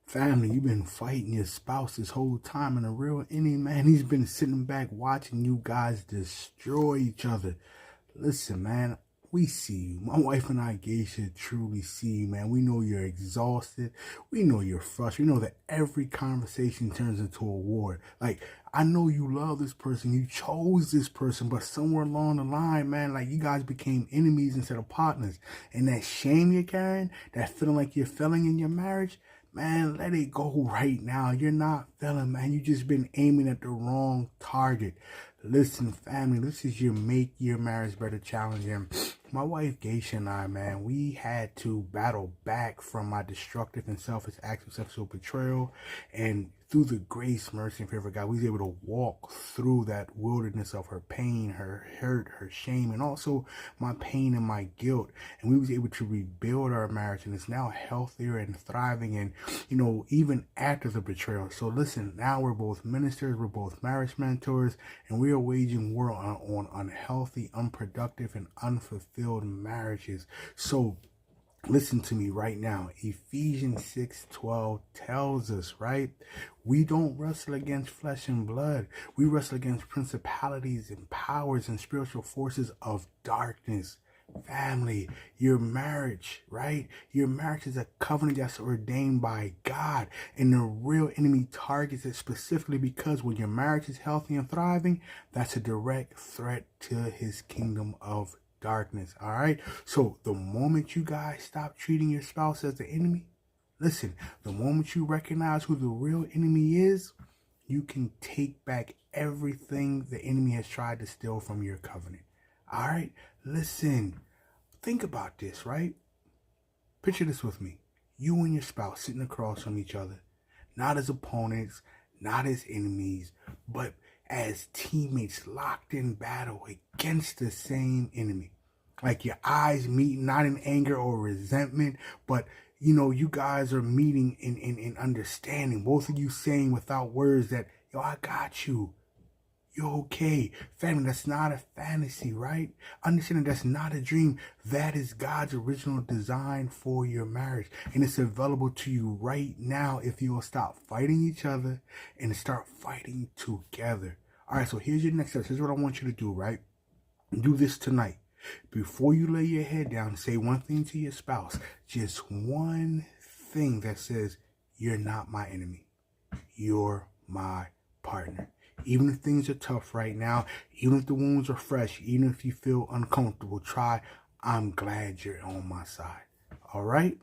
Family, you've been fighting your spouse this whole time, and a real enemy, man, he's been sitting back watching you guys destroy each other. Listen, man, we see you. My wife and I, 𝗬cie, truly see you, man. We know you're exhausted. We know you're frustrated. We know that every conversation turns into a war. Like, I know you love this person. You chose this person, but somewhere along the line, man, like, you guys became enemies instead of partners. And that shame you're carrying, that feeling like you're failing in your marriage, man, let it go right now. You're not failing, man. You just been aiming at the wrong target. Listen, family, this is your Make Your Marriage Better challenge. And my wife, 𝗬cie, and I, man, we had to battle back from my destructive and selfish acts of sexual betrayal. And through the grace, mercy, and favor of God, we was able to walk through that wilderness of her pain, her hurt, her shame, and also my pain and my guilt. And we was able to rebuild our marriage, and it's now healthier and thriving, and, you know, even after the betrayal. So listen, now we're both ministers, we're both marriage mentors, and we are waging war on unhealthy, unproductive, and unfulfilled marriages. So listen to me right now. Ephesians 6:12 tells us, right? We don't wrestle against flesh and blood. We wrestle against principalities and powers and spiritual forces of darkness. Family, your marriage, right? Your marriage is a covenant that's ordained by God, and the real enemy targets it specifically because when your marriage is healthy and thriving, that's a direct threat to his kingdom of darkness. All right. So the moment you guys stop treating your spouse as the enemy, listen, the moment you recognize who the real enemy is, you can take back everything the enemy has tried to steal from your covenant. All right. Listen, think about this, right? Picture this with me. You and your spouse sitting across from each other, not as opponents, not as enemies, but as teammates locked in battle against the same enemy. Like your eyes meet, not in anger or resentment, but, you know, you guys are meeting in understanding. Both of you saying without words that, yo, I got you. You're okay. Family, that's not a fantasy, right? Understanding that's not a dream. That is God's original design for your marriage. And it's available to you right now if you will stop fighting each other and start fighting together. All right, so here's your next step. Here's what I want you to do, right? Do this tonight. Before you lay your head down, say one thing to your spouse. Just one thing that says, you're not my enemy. You're my partner. Even if things are tough right now, even if the wounds are fresh, even if you feel uncomfortable, try, I'm glad you're on my side. All right?